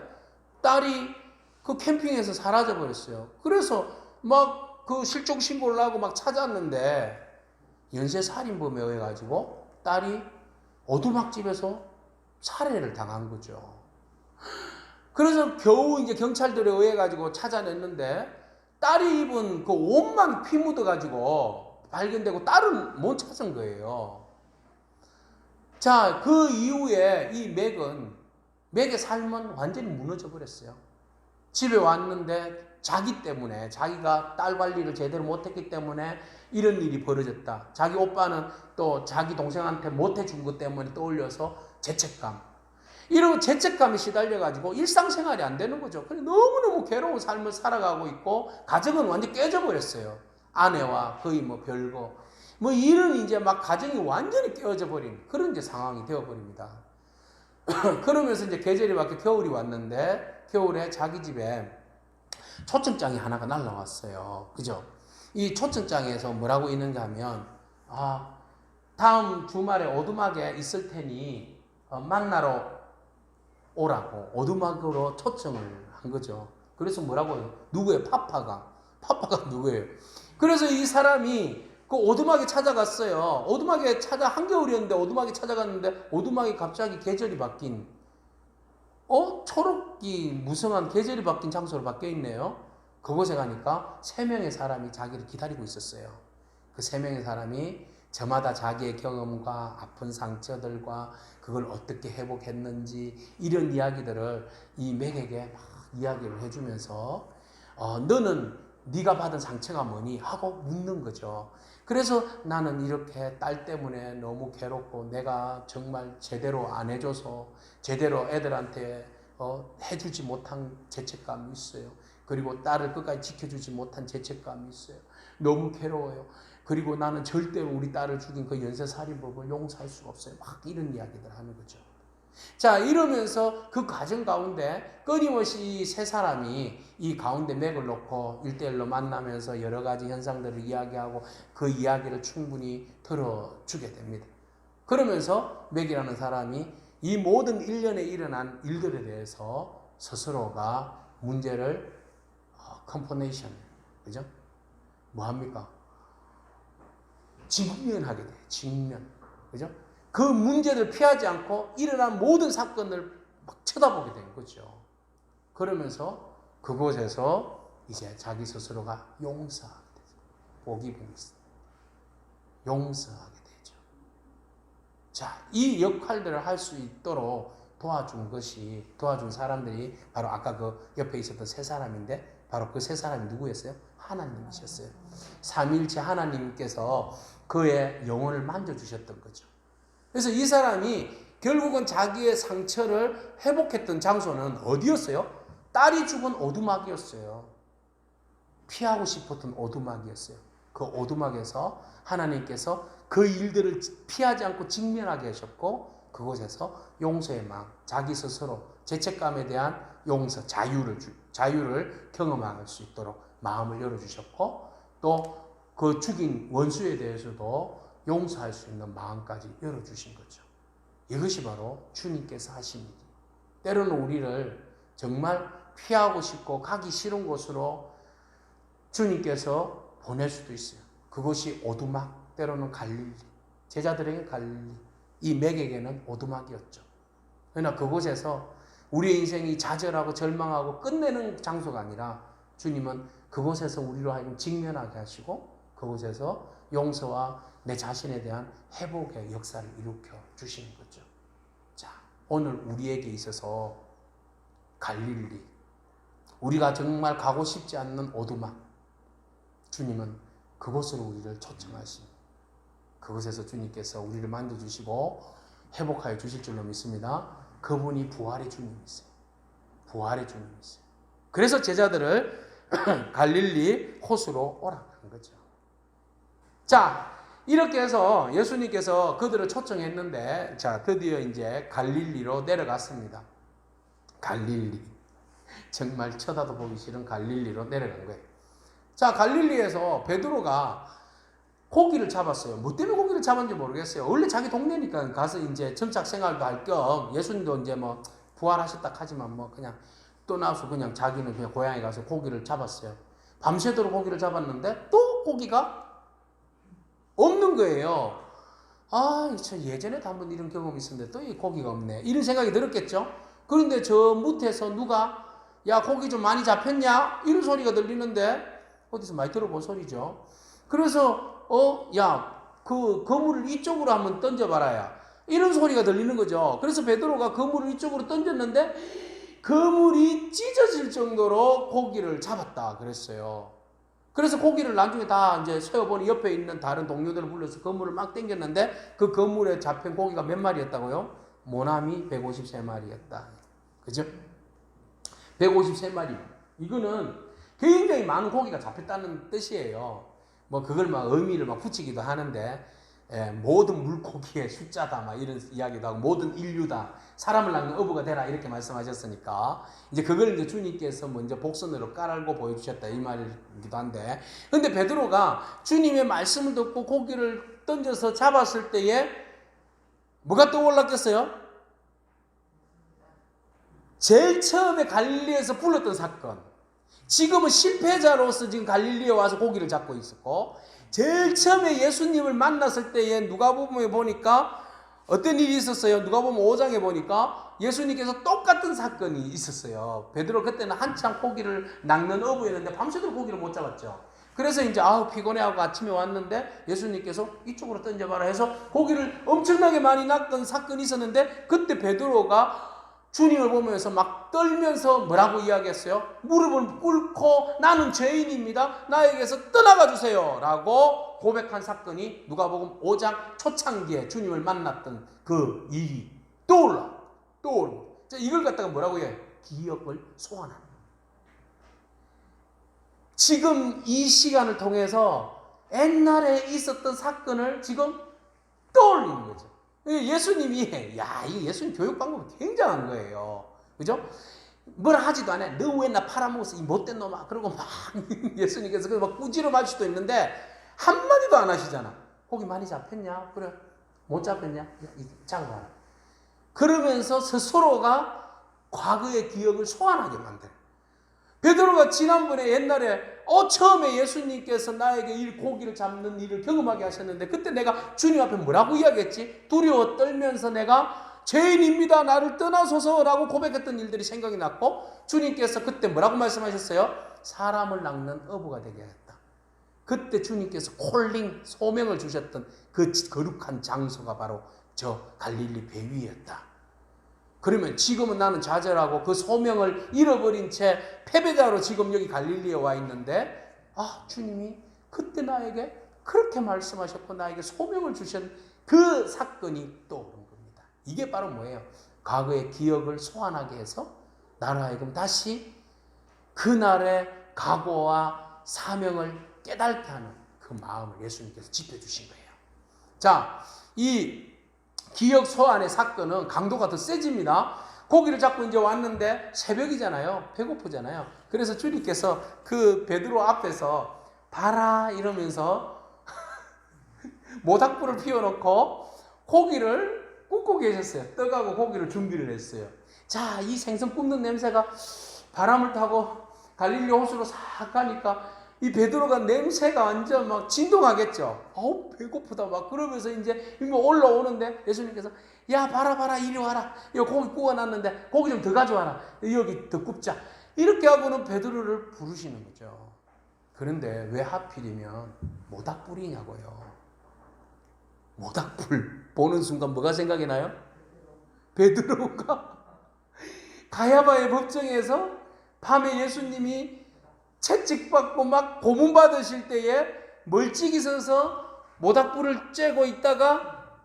딸이 그 캠핑에서 사라져버렸어요. 그래서 막 그 실종 신고를 하고 막 찾았는데 연쇄살인범에 의해 가지고 딸이 오두막집에서 살해를 당한 거죠. 그래서 겨우 이제 경찰들에 의해 가지고 찾아냈는데 딸이 입은 그 옷만 피 묻어 가지고 발견되고 딸은 못 찾은 거예요. 자, 그 이후에 이 맥의 삶은 완전히 무너져 버렸어요. 집에 왔는데 자기 때문에 자기가 딸 관리를 제대로 못했기 때문에 이런 일이 벌어졌다. 자기 오빠는 또 자기 동생한테 못해준 것 때문에 떠올려서 죄책감. 이런 죄책감에 시달려가지고 일상생활이 안 되는 거죠. 그래서 너무너무 괴로운 삶을 살아가고 있고 가정은 완전히 깨져버렸어요. 아내와 거의 별거. 이런 이제 막 가정이 완전히 깨어져 버린 그런 이제 상황이 되어버립니다. 그러면서 이제 계절이 바뀌어 겨울이 왔는데 겨울에 자기 집에 초청장이 하나가 날라왔어요. 그죠? 이 초청장에서 뭐라고 있는가 하면 다음 주말에 오두막에 있을 테니 만나러 오라고 오두막으로 초청을 한 거죠. 그래서 뭐라고 해요? 누구예요? 파파가 누구예요? 그래서 이 사람이 그 오두막에 찾아갔어요. 오두막에 한겨울이었는데 오두막에 찾아갔는데 오두막이 갑자기 계절이 바뀐 초록이 무성한 계절이 바뀐 장소로 바뀌어 있네요. 그곳에 가니까 3명의 사람이 자기를 기다리고 있었어요. 그 3명의 사람이 저마다 자기의 경험과 아픈 상처들과 그걸 어떻게 회복했는지 이런 이야기들을 이 맥에게 막 이야기를 해주면서 너는 네가 받은 상처가 뭐니? 하고 묻는 거죠. 그래서 나는 이렇게 딸 때문에 너무 괴롭고 내가 정말 제대로 안 해줘서 제대로 애들한테 해주지 못한 죄책감이 있어요. 그리고 딸을 끝까지 지켜주지 못한 죄책감이 있어요. 너무 괴로워요. 그리고 나는 절대로 우리 딸을 죽인 그 연쇄살인범을 용서할 수가 없어요. 막 이런 이야기들 하는 거죠. 자, 이러면서 그 과정 가운데 끊임없이 이 세 사람이 이 가운데 맥을 놓고 1대1로 만나면서 여러 가지 현상들을 이야기하고 그 이야기를 충분히 들어주게 됩니다. 그러면서 맥이라는 사람이 이 모든 일련에 일어난 일들에 대해서 스스로가 문제를 컴포네이션, 그죠? 뭐합니까? 직면하게 돼요. 직면, 그죠? 그 문제를 피하지 않고 일어난 모든 사건을 막 쳐다보게 된 거죠. 그러면서 그곳에서 이제 자기 스스로가 용서하게 되죠. 복이 있습니다. 용서하게 되죠. 자, 이 역할들을 할 수 있도록 도와준 사람들이 바로 아까 그 옆에 있었던 세 사람인데 바로 그 세 사람이 누구였어요? 하나님이셨어요. 삼위일체 하나님께서 그의 영혼을 만져주셨던 거죠. 그래서 이 사람이 결국은 자기의 상처를 회복했던 장소는 어디였어요? 딸이 죽은 오두막이었어요. 피하고 싶었던 오두막이었어요. 그 오두막에서 하나님께서 그 일들을 피하지 않고 직면하게 하셨고 그곳에서 용서의 마음, 자기 스스로 죄책감에 대한 용서, 자유를 경험할 수 있도록 마음을 열어주셨고 또 그 죽인 원수에 대해서도 용서할 수 있는 마음까지 열어주신 거죠. 이것이 바로 주님께서 하신 일이에요. 때로는 우리를 정말 피하고 싶고 가기 싫은 곳으로 주님께서 보낼 수도 있어요. 그것이 오두막, 때로는 갈릴리. 제자들에게 갈릴리. 이 맥에게는 오두막이었죠. 그러나 그곳에서 우리의 인생이 좌절하고 절망하고 끝내는 장소가 아니라 주님은 그곳에서 우리로 하여금 직면하게 하시고 그곳에서 용서와 내 자신에 대한 회복의 역사를 일으켜 주시는 거죠. 자, 오늘 우리에게 있어서 갈릴리, 우리가 정말 가고 싶지 않는 오두막, 주님은 그곳으로 우리를 초청하십니다. 그곳에서 주님께서 우리를 만져주시고 회복하여 주실 줄로 믿습니다. 그분이 부활의 주님이세요. 부활의 주님이세요. 그래서 제자들을 갈릴리 호수로 오라고 한 거죠. 자, 이렇게 해서 예수님께서 그들을 초청했는데, 자, 드디어 이제 갈릴리로 내려갔습니다. 갈릴리. 정말 쳐다도 보기 싫은 갈릴리로 내려간 거예요. 자, 갈릴리에서 베드로가 고기를 잡았어요. 뭐 때문에 고기를 잡았는지 모르겠어요. 원래 자기 동네니까 가서 이제 정착 생활도 할 겸 예수님도 이제 뭐 부활하셨다 하지만 뭐 그냥 떠나서 그냥 자기는 그냥 고향에 가서 고기를 잡았어요. 밤새도록 고기를 잡았는데 또 고기가 없는 거예요. 아, 저 예전에도 한번 이런 경험이 있었는데 또 이 고기가 없네. 이런 생각이 들었겠죠? 그런데 저 무트에서 누가 야, 고기 좀 많이 잡혔냐? 이런 소리가 들리는데 어디서 많이 들어본 소리죠. 그래서 야, 그 그물을 이쪽으로 한번 던져봐라야. 이런 소리가 들리는 거죠. 그래서 베드로가 그물을 이쪽으로 던졌는데 그물이 찢어질 정도로 고기를 잡았다 그랬어요. 그래서 고기를 나중에 다 이제 세어보니 옆에 있는 다른 동료들을 불러서 그물을 막 당겼는데 그 그물에 잡힌 고기가 몇 마리였다고요? 모나미 153마리였다. 그죠? 153마리. 이거는 굉장히 많은 고기가 잡혔다는 뜻이에요. 뭐 그걸 막 의미를 막 붙이기도 하는데 모든 물고기의 숫자다 막 이런 이야기도 하고 모든 인류다 사람을 낳는 어부가 되라 이렇게 말씀하셨으니까 이제 그걸 이제 주님께서 먼저 복선으로 깔고 보여주셨다 이 말이기도 한데 근데 베드로가 주님의 말씀을 듣고 고기를 던져서 잡았을 때에 뭐가 떠올랐겠어요? 제일 처음에 갈릴리에서 불렀던 사건. 지금은 실패자로서 지금 갈릴리에 와서 고기를 잡고 있었고 제일 처음에 예수님을 만났을 때에 누가복음에 보니까 어떤 일이 있었어요? 누가복음 5장에 보니까 예수님께서 똑같은 사건이 있었어요. 베드로 그때는 한참 고기를 낚는 어부였는데 밤새도록 고기를 못 잡았죠. 그래서 이제 피곤해하고 아침에 왔는데 예수님께서 이쪽으로 던져봐라 해서 고기를 엄청나게 많이 낚던 사건이 있었는데 그때 베드로가 주님을 보면서 막 떨면서 뭐라고 이야기했어요? 무릎을 꿇고 나는 죄인입니다. 나에게서 떠나가 주세요. 라고 고백한 사건이 누가복음 5장 초창기에 주님을 만났던 그 일이 떠올라. 이걸 갖다가 뭐라고 해? 기억을 소환하는 거예요. 지금 이 시간을 통해서 옛날에 있었던 사건을 지금 떠올리는 거죠. 예수님이, 이 예수님 교육 방법이 굉장한 거예요. 그죠? 뭘 하지도 않아. 너 왜 나 팔아먹었어? 이 못된 놈아. 그러고 막 예수님께서 막 꾸지러할 수도 있는데 한마디도 안 하시잖아. 고기 많이 잡혔냐? 그래. 못 잡혔냐? 잡아봐라. 그러면서 스스로가 과거의 기억을 소환하게 만들어요. 베드로가 지난번에 옛날에 처음에 예수님께서 나에게 고기를 잡는 일을 경험하게 하셨는데 그때 내가 주님 앞에 뭐라고 이야기했지? 두려워 떨면서 내가 죄인입니다. 나를 떠나소서라고 고백했던 일들이 생각이 났고 주님께서 그때 뭐라고 말씀하셨어요? 사람을 낚는 어부가 되게 하겠다. 그때 주님께서 소명을 주셨던 그 거룩한 장소가 바로 저 갈릴리 배 위였다. 그러면 지금은 나는 좌절하고 그 소명을 잃어버린 채 패배자로 지금 여기 갈릴리에 와 있는데 주님이 그때 나에게 그렇게 말씀하셨고 나에게 소명을 주신 그 사건이 떠오른 겁니다. 이게 바로 뭐예요? 과거의 기억을 소환하게 해서 나로 하여금 다시 그날의 각오와 사명을 깨닫게 하는 그 마음을 예수님께서 짚어주신 거예요. 자, 이 기억 소환의 사건은 강도가 더 세집니다. 고기를 잡고 이제 왔는데 새벽이잖아요. 배고프잖아요. 그래서 주님께서 그 베드로 앞에서 봐라 이러면서 모닥불을 피워놓고 고기를 굽고 계셨어요. 떡하고 고기를 준비를 했어요. 자, 이 생선 굽는 냄새가 바람을 타고 갈릴리 호수로 싹 가니까 이 베드로가 냄새가 완전 막 진동하겠죠. 배고프다 막 그러면서 이제 올라오는데 예수님께서 야 봐라 이리 와라. 여기 고기 구워놨는데 고기 좀 더 가져와라. 여기 더 굽자. 이렇게 하고는 베드로를 부르시는 거죠. 그런데 왜 하필이면 모닥불이냐고요. 모닥불 보는 순간 뭐가 생각이 나요? 베드로가 가야바의 법정에서 밤에 예수님이 채찍받고 막 고문받으실 때에 멀찍이 서서 모닥불을 쬐고 있다가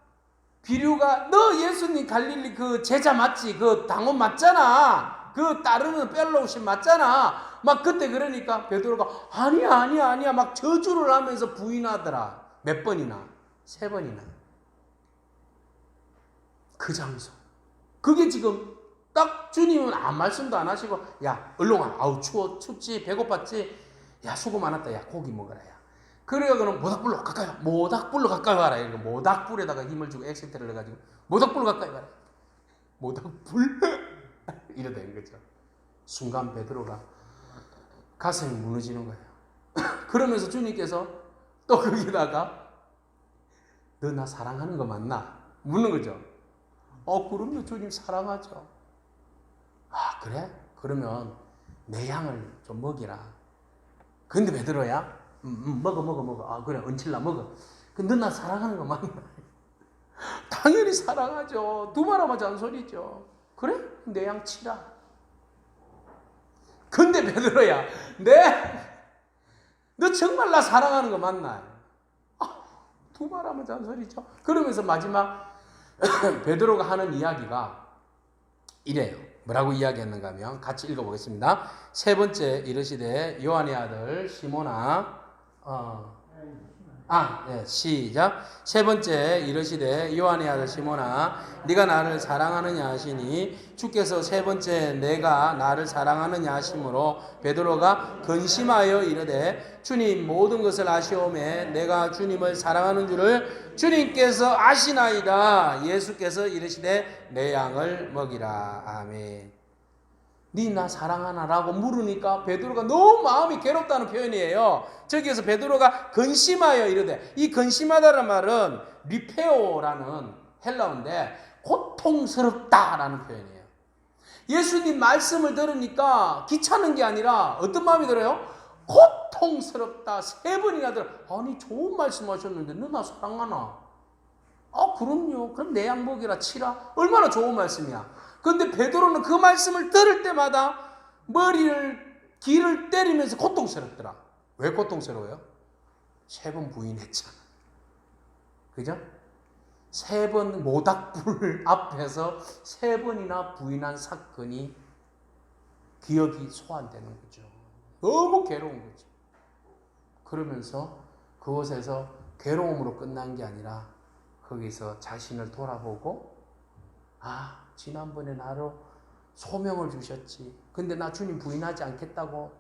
비류가 너 예수님 갈릴리 그 제자 맞지? 그 당원 맞잖아. 그 따르는 펠로우십 맞잖아. 막 그때 그러니까 베드로가 아니야 막 저주를 하면서 부인하더라. 몇 번이나? 3번이나. 그 장소. 그게 지금 딱 주님은 아무 말씀도 안 하시고 야 얼른 와. 아우 추워 춥지 배고팠지. 야 수고 많았다. 야 고기 먹어라. 야. 그래야 그럼 모닥불로 가까이 와라. 이거 모닥불에다가 힘을 주고 액센트를 해가지고 모닥불로 가까이 와라. 모닥불 이래 된 거죠. 순간 베드로가 가슴이 무너지는 거예요. 그러면서 주님께서 또 거기다가 너 나 사랑하는 거 맞나? 묻는 거죠. 그럼요 주님 사랑하죠. 그래? 그러면 내 양을 좀 먹이라. 근데 베드로야? 먹어. 그래 얹힐라 먹어. 근데 너 나 사랑하는 거 맞나? 당연히 사랑하죠. 두말하면 잔소리죠. 그래? 내 양 치라. 근데 베드로야, 너 정말 나 사랑하는 거 맞나? 두말하면 잔소리죠. 그러면서 마지막 베드로가 하는 이야기가 이래요. 뭐라고 이야기했는가 하면 같이 읽어보겠습니다. 세 번째 이르시되 요한의 아들 시몬아 시작. 세 번째 이르시되 요한의 아들 시몬아 네가 나를 사랑하느냐 하시니 주께서 세 번째 내가 나를 사랑하느냐 하심으로 베드로가 근심하여 이르되 주님 모든 것을 아시오매 내가 주님을 사랑하는 줄을 주님께서 아시나이다. 예수께서 이르시되 내 양을 먹이라. 아멘. 니 나 사랑하나라고 물으니까 베드로가 너무 마음이 괴롭다는 표현이에요. 저기에서 베드로가 근심하여 이르되, 이 근심하다는 말은 리페오라는 헬라어인데 고통스럽다라는 표현이에요. 예수님 말씀을 들으니까 귀찮은 게 아니라 어떤 마음이 들어요? 고통스럽다. 3번이나 들어. 아니 좋은 말씀 하셨는데 너 나 사랑하나? 그럼요. 그럼 내 양 먹이라 치라. 얼마나 좋은 말씀이야. 그런데 베드로는 그 말씀을 들을 때마다 귀를 때리면서 고통스럽더라. 왜 고통스러워요? 3번 부인했잖아. 그죠? 3번 모닥불 앞에서 3번이나 부인한 사건이 기억이 소환되는 거죠. 너무 괴로운 거죠. 그러면서 그곳에서 괴로움으로 끝난 게 아니라 거기서 자신을 돌아보고 지난번에 나로 소명을 주셨지. 근데 나 주님 부인하지 않겠다고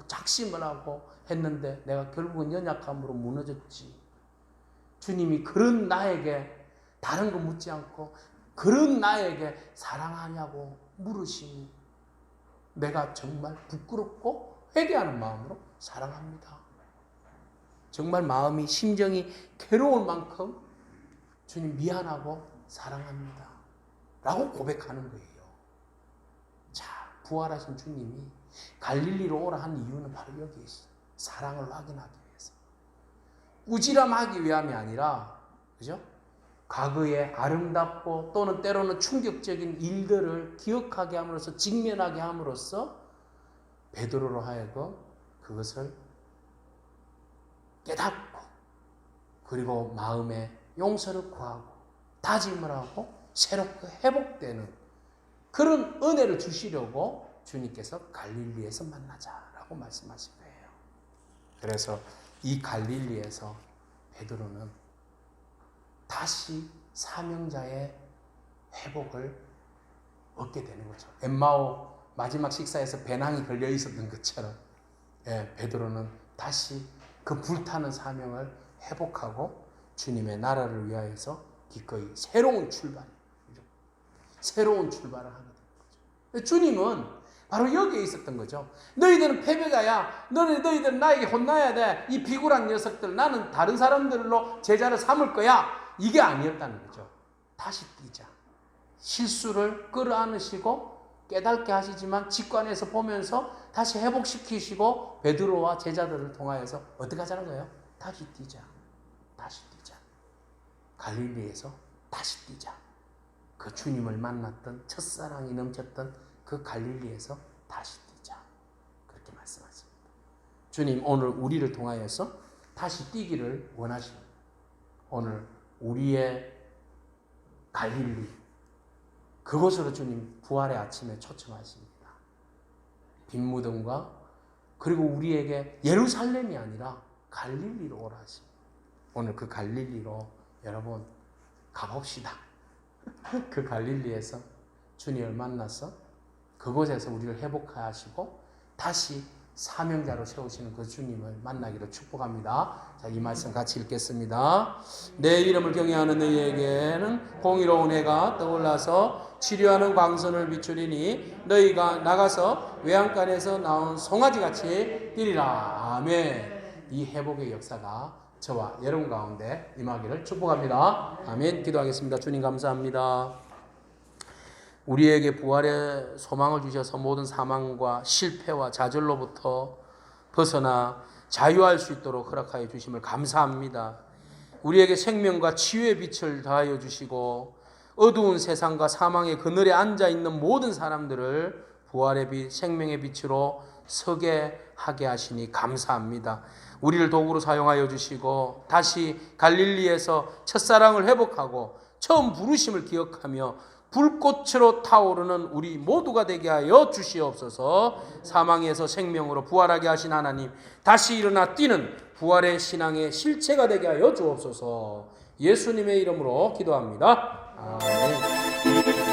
작심을 하고 했는데 내가 결국은 연약함으로 무너졌지. 주님이 그런 나에게 다른 거 묻지 않고 그런 나에게 사랑하냐고 물으시니 내가 정말 부끄럽고 회개하는 마음으로 사랑합니다. 정말 마음이 심정이 괴로울 만큼 주님 미안하고 사랑합니다. 라고 고백하는 거예요. 자, 부활하신 주님이 갈릴리로 오라 한 이유는 바로 여기에 있어요. 사랑을 확인하기 위해서. 꾸지람하기 위함이 아니라, 그죠? 과거의 아름답고 또는 때로는 충격적인 일들을 기억하게 함으로써 직면하게 함으로써 베드로로 하여금 그것을 깨닫고 그리고 마음에 용서를 구하고 다짐을 하고 새롭게 회복되는 그런 은혜를 주시려고 주님께서 갈릴리에서 만나자라고 말씀하신 거예요. 그래서 이 갈릴리에서 베드로는 다시 사명자의 회복을 얻게 되는 거죠. 엠마오 마지막 식사에서 배낭이 걸려 있었던 것처럼 베드로는 다시 그 불타는 사명을 회복하고 주님의 나라를 위하여서 기꺼이 새로운 출발을 하게 된 거죠. 주님은 바로 여기에 있었던 거죠. 너희들은 패배가야. 너희들은 나에게 혼나야 돼. 이 비굴한 녀석들. 나는 다른 사람들로 제자를 삼을 거야. 이게 아니었다는 거죠. 다시 뛰자. 실수를 끌어안으시고 깨닫게 하시지만 직관에서 보면서 다시 회복시키시고 베드로와 제자들을 통하여서 어떻게 하자는 거예요? 다시 뛰자. 다시 뛰자. 갈릴리에서 다시 뛰자. 그 주님을 만났던 첫사랑이 넘쳤던 그 갈릴리에서 다시 뛰자. 그렇게 말씀하십니다. 주님 오늘 우리를 통하여서 다시 뛰기를 원하십니다. 오늘 우리의 갈릴리 그곳으로 주님 부활의 아침에 초청하십니다. 빈 무덤과 그리고 우리에게 예루살렘이 아니라 갈릴리로 오라 하십니다. 오늘 그 갈릴리로 여러분 가봅시다. 그 갈릴리에서 주님을 만나서 그곳에서 우리를 회복하시고 다시 사명자로 세우시는 그 주님을 만나기를 축복합니다. 자, 이 말씀 같이 읽겠습니다. 내 이름을 경외하는 너희에게는 공의로운 해가 떠올라서 치료하는 광선을 비추리니 너희가 나가서 외양간에서 나온 송아지같이 뛰리라. 아멘. 이 회복의 역사가 저와 여러분 가운데 임하기를 축복합니다. 아멘. 기도하겠습니다. 주님 감사합니다. 우리에게 부활의 소망을 주셔서 모든 사망과 실패와 좌절로부터 벗어나 자유할 수 있도록 허락하여 주심을 감사합니다. 우리에게 생명과 치유의 빛을 더하여 주시고 어두운 세상과 사망의 그늘에 앉아있는 모든 사람들을 부활의 빛, 생명의 빛으로 서게 하게 하시니 감사합니다. 우리를 도구로 사용하여 주시고 다시 갈릴리에서 첫사랑을 회복하고 처음 부르심을 기억하며 불꽃으로 타오르는 우리 모두가 되게 하여 주시옵소서. 사망에서 생명으로 부활하게 하신 하나님, 다시 일어나 뛰는 부활의 신앙의 실체가 되게 하여 주옵소서. 예수님의 이름으로 기도합니다. 아멘.